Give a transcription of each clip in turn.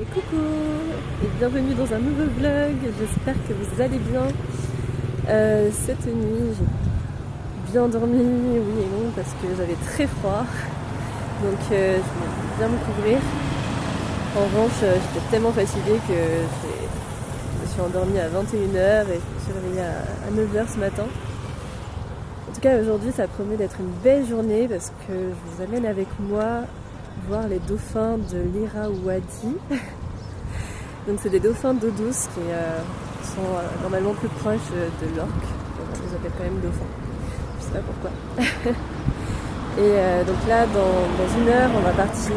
Et coucou et bienvenue dans un nouveau vlog, j'espère que vous allez bien. Cette nuit j'ai bien dormi, oui et non, parce que j'avais très froid, donc je voulais bien me couvrir. En revanche j'étais tellement fatiguée que je me suis endormie à 21h et je me suis réveillée à 9h ce matin. En tout cas aujourd'hui ça promet d'être une belle journée parce que je vous amène avec moi voir les dauphins de l'Irrawaddy. Donc c'est des dauphins d'eau douce qui sont normalement plus proches de l'orque. On les appelle quand même dauphins. Je sais pas pourquoi. Et donc là dans une heure on va partir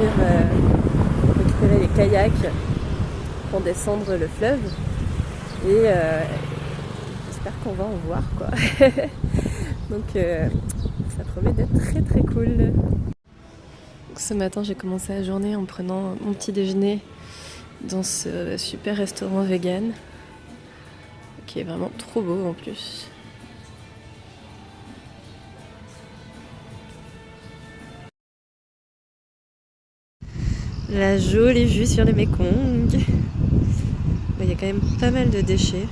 récupérer les kayaks pour descendre le fleuve. Et j'espère qu'on va en voir quoi. Donc ça promet d'être très très cool. Ce matin j'ai commencé la journée en prenant mon petit déjeuner dans ce super restaurant vegan qui est vraiment trop beau en plus. La jolie vue sur le Mekong. Il y a quand même pas mal de déchets.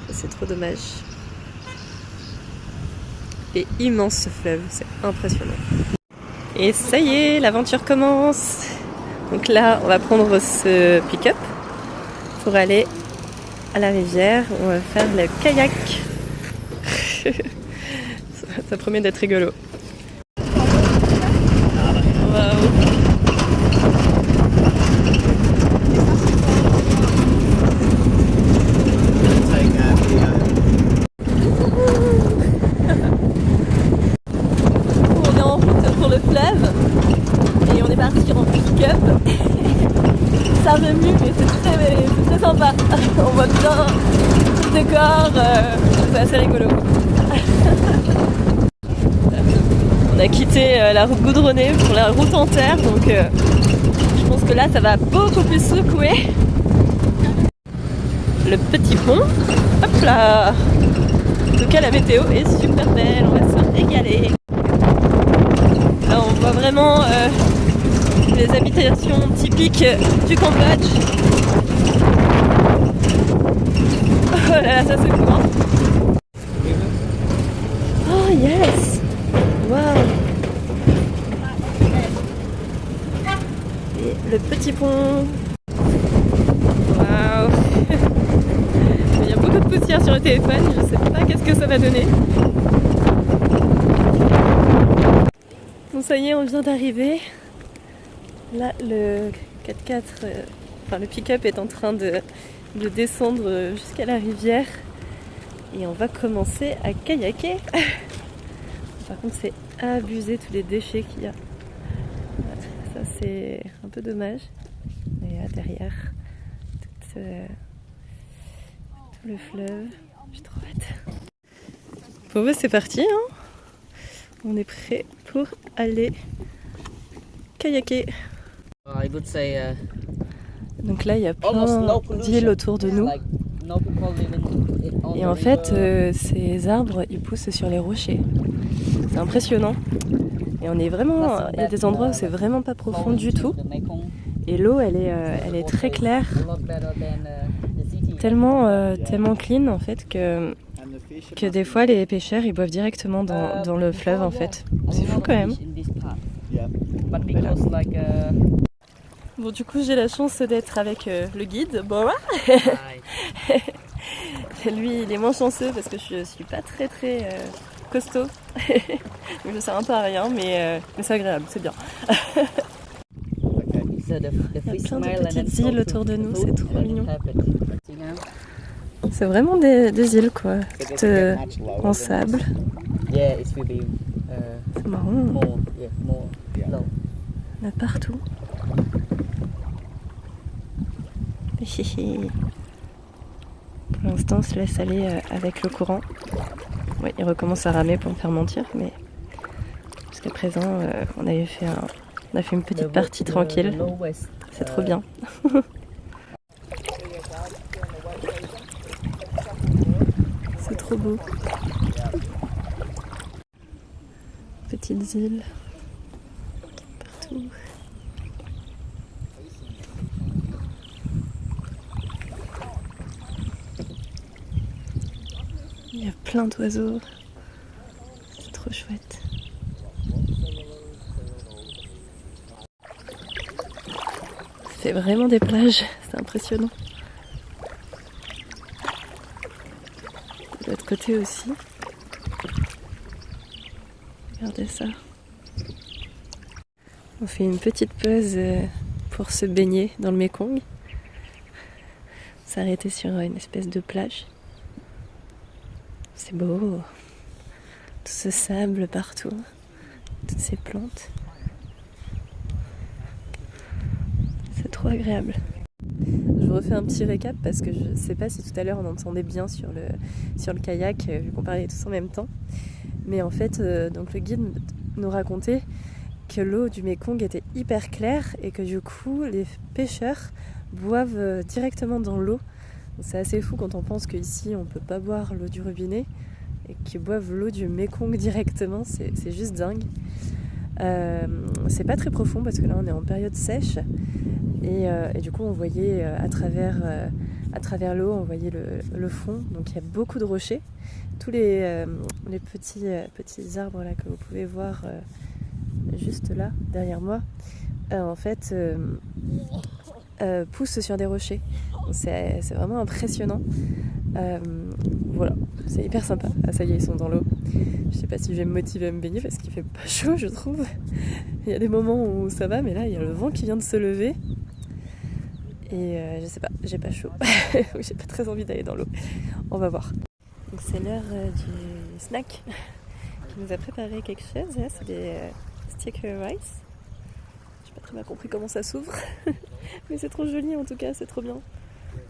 C'est trop dommage. Et immense ce fleuve, c'est impressionnant. Et ça y est, l'aventure commence. Donc là, on va prendre ce pick-up pour aller à la rivière. On va faire le kayak. Ça promet d'être rigolo. Wow. On est en route pour le fleuve et on est parti en pick-up. Ça remue mais c'est très sympa. On voit bien tout le décor, c'est assez rigolo. On a quitté la route goudronnée pour la route en terre, donc je pense que là ça va beaucoup plus secouer. Le petit pont, hop là. En tout cas la météo est super belle, on va se régaler. Là on voit vraiment les habitations typiques du Cambodge. Oh là là, ça secoue hein. Oh yes. Waouh. Et le petit pont. Waouh. Il y a beaucoup de poussière sur le téléphone, je sais pas qu'est-ce que ça va donner. Bon ça y est, on vient d'arriver. Là le 4x4, le pick-up est en train de descendre jusqu'à la rivière. Et on va commencer à kayaker. Par contre c'est abusé tous les déchets qu'il y a. Ça c'est un peu dommage. Et là, derrière tout le fleuve. J'ai trop hâte. Bon bah c'est parti hein. On est prêt pour aller kayaker. Donc là il y a plein d'îles autour de nous. Et en fait ces arbres ils poussent sur les rochers. C'est impressionnant. Et on est vraiment, il y a des endroits où c'est vraiment pas profond du tout. Et l'eau elle est très claire. Tellement clean en fait que des fois les pêcheurs ils boivent directement dans le fleuve en fait. C'est fou quand même. Voilà. Bon du coup j'ai la chance d'être avec le guide Bora. Lui il est moins chanceux parce que je suis pas très costaud. Donc je sers un peu à rien mais c'est agréable, c'est bien. Il y a plein de petites îles autour de nous, c'est trop mignon. C'est vraiment des îles quoi, toutes en sable. C'est marrant. Il y en a partout. Pour l'instant on se laisse aller avec le courant. Ouais, il recommence à ramer pour me faire mentir, mais jusqu'à présent on a fait une petite partie tranquille. C'est trop bien. C'est trop beau. Petites îles partout. Il y a plein d'oiseaux. C'est trop chouette. Ça fait vraiment des plages, c'est impressionnant. De l'autre côté aussi. Regardez ça. On fait une petite pause pour se baigner dans le Mékong. On s'est arrêté sur une espèce de plage. C'est beau. Tout ce sable partout. Toutes ces plantes. C'est trop agréable. Je vous refais un petit récap parce que je ne sais pas si tout à l'heure on entendait bien sur le kayak vu qu'on parlait tous en même temps. Mais en fait, donc le guide nous racontait que l'eau du Mékong était hyper claire et que du coup les pêcheurs boivent directement dans l'eau. C'est assez fou quand on pense qu'ici on peut pas boire l'eau du robinet et qu'ils boivent l'eau du Mékong directement, c'est juste dingue. C'est pas très profond parce que là on est en période sèche et du coup on voyait à travers l'eau, on voyait le fond, donc il y a beaucoup de rochers. Tous les petits arbres là que vous pouvez voir juste là derrière moi en fait poussent sur des rochers. C'est vraiment impressionnant. Voilà, c'est hyper sympa. Ah ça y est, ils sont dans l'eau. Je sais pas si je vais me motiver à me baigner parce qu'il fait pas chaud, je trouve. Il y a des moments où ça va, mais là il y a le vent qui vient de se lever et je sais pas, j'ai pas chaud. J'ai pas très envie d'aller dans l'eau. On va voir. Donc c'est l'heure du snack qui nous a préparé quelque chose. Là, c'est des sticker rice. J'ai pas très bien compris comment ça s'ouvre, mais c'est trop joli en tout cas, c'est trop bien.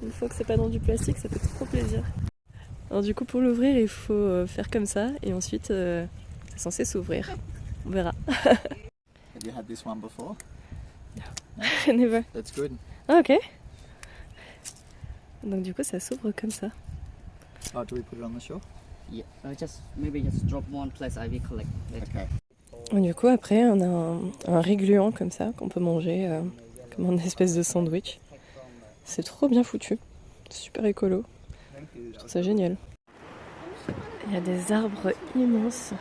Une fois que c'est pas dans du plastique, ça fait trop plaisir. Alors du coup pour l'ouvrir il faut faire comme ça et ensuite c'est censé s'ouvrir. On verra. Have you had this one before? No. Never. That's good. Ah ok. Donc du coup ça s'ouvre comme ça. Oh, do we put it on the shore? Yeah, maybe just drop one place I will collect later. Okay. Et du coup après on a un régluant comme ça qu'on peut manger comme une espèce de sandwich. C'est trop bien foutu. C'est super écolo. Je trouve ça génial. Il y a des arbres immenses.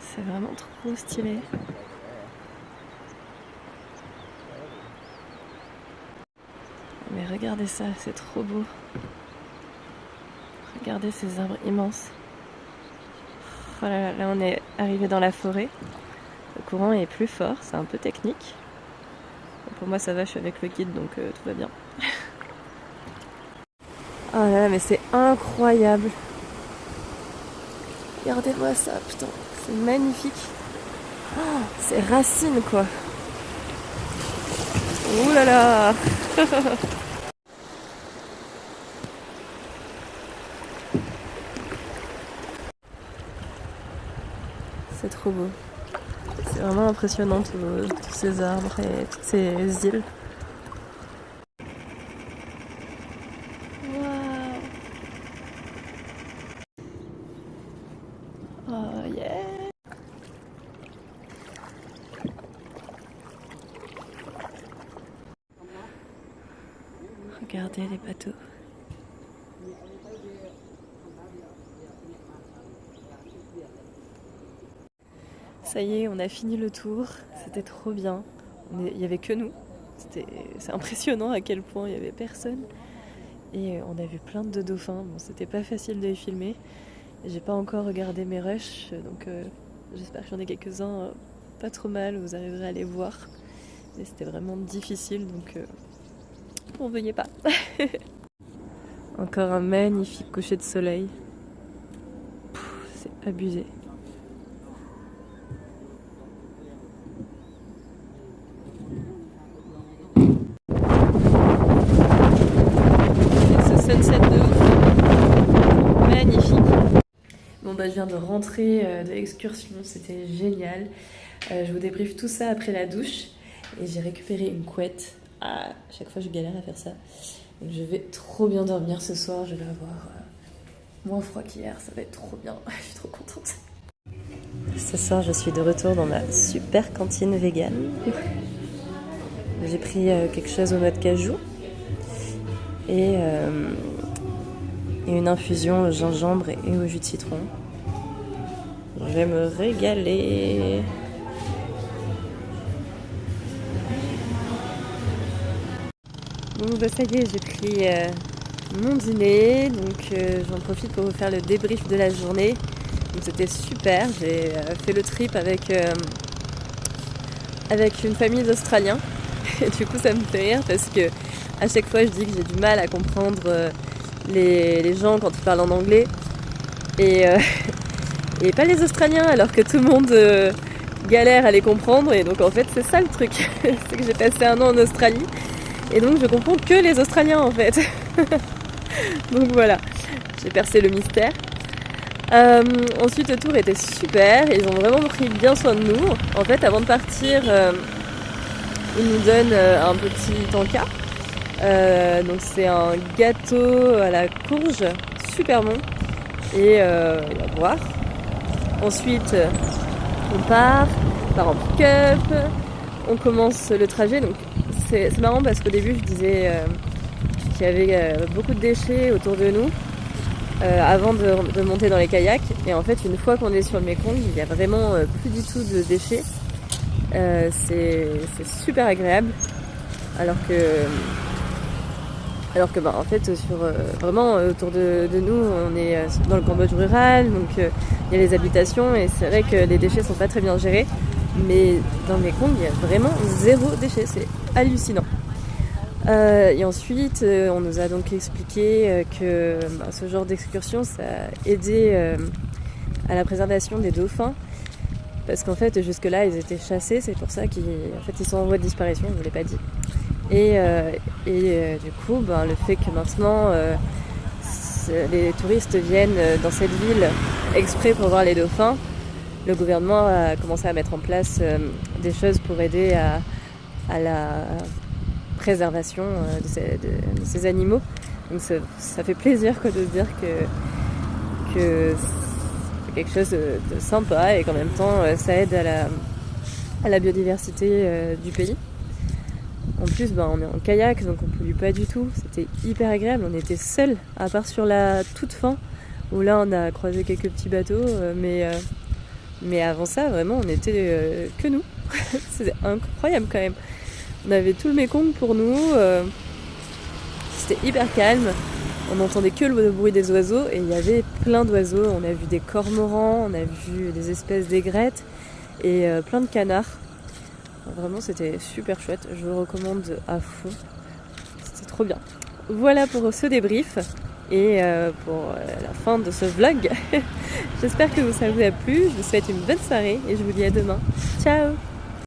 C'est vraiment trop stylé. Mais regardez ça, c'est trop beau. Regardez ces arbres immenses. Oh là, là on est arrivé dans la forêt. Le courant est plus fort, c'est un peu technique. Pour moi ça va, je suis avec le guide donc tout va bien. Oh là là, mais c'est incroyable. Regardez-moi ça, putain, c'est magnifique. Oh, c'est racines quoi. Ouh là là. C'est trop beau. C'est vraiment impressionnant tous ces arbres et toutes ces îles. Waouh! Oh yeah! Regardez les bateaux. Ça y est, on a fini le tour, c'était trop bien. Il n'y avait que nous, c'est impressionnant à quel point il n'y avait personne. Et on a vu plein de dauphins, bon c'était pas facile de les filmer. J'ai pas encore regardé mes rushs, donc j'espère que j'en ai quelques-uns pas trop mal, vous arriverez à les voir. Mais c'était vraiment difficile, donc on veuillez pas. Encore un magnifique coucher de soleil. C'est abusé. Sunset de ouf. Magnifique. Bon bah je viens de rentrer de l'excursion, c'était génial. Je vous débriefe tout ça après la douche et j'ai récupéré une couette. Ah, à chaque fois je galère à faire ça. Donc je vais trop bien dormir ce soir, je vais avoir moins froid qu'hier, ça va être trop bien. Je suis trop contente. Ce soir je suis de retour dans ma super cantine vegan. J'ai pris quelque chose au noix de cajou. Et et une infusion au gingembre et au jus de citron. Je vais me régaler. Bon bah ça y est, j'ai pris mon dîner, donc j'en profite pour vous faire le débrief de la journée. Donc c'était super, j'ai fait le trip avec une famille d'Australiens. Et du coup ça me fait rire parce que à chaque fois je dis que j'ai du mal à comprendre les gens quand ils parlent en anglais. Et pas les Australiens, alors que tout le monde galère à les comprendre. Et donc en fait c'est ça le truc, c'est que j'ai passé 1 an en Australie. Et donc je comprends que les Australiens en fait. Donc voilà, j'ai percé le mystère. Ensuite le tour était super, ils ont vraiment pris bien soin de nous. En fait avant de partir, ils nous donnent un petit encas. Donc c'est un gâteau à la courge, super bon. Et à boire. Ensuite on part en pick-up, on commence le trajet. Donc c'est marrant parce qu'au début je disais qu'il y avait beaucoup de déchets autour de nous avant de monter dans les kayaks. Et en fait une fois qu'on est sur le Mekong, il n'y a vraiment plus du tout de déchets. C'est super agréable. Alors que en fait vraiment autour de nous on est dans le Cambodge rural, donc il y a les habitations et c'est vrai que les déchets sont pas très bien gérés, mais dans le Mekong il y a vraiment 0 déchet, c'est hallucinant. Et ensuite on nous a donc expliqué que ce genre d'excursion ça a aidé à la préservation des dauphins, parce qu'en fait jusque là ils étaient chassés, c'est pour ça qu'ils sont en voie de disparition, je vous l'ai pas dit. Et du coup, le fait que maintenant les touristes viennent dans cette ville exprès pour voir les dauphins, le gouvernement a commencé à mettre en place des choses pour aider à la préservation de ces animaux. Donc ça fait plaisir de se dire que c'est quelque chose de sympa et qu'en même temps ça aide à la biodiversité du pays. En plus, on est en kayak, donc on pollue pas du tout. C'était hyper agréable. On était seuls, à part sur la toute fin, où là on a croisé quelques petits bateaux. Mais avant ça, vraiment, on était que nous. C'était incroyable quand même. On avait tout le Mekong pour nous. C'était hyper calme. On n'entendait que le bruit des oiseaux et il y avait plein d'oiseaux. On a vu des cormorans, on a vu des espèces d'aigrettes et plein de canards. Vraiment c'était super chouette, je vous recommande à fond, c'était trop bien. Voilà pour ce débrief et pour la fin de ce vlog. J'espère que ça vous a plu, je vous souhaite une bonne soirée et je vous dis à demain. Ciao!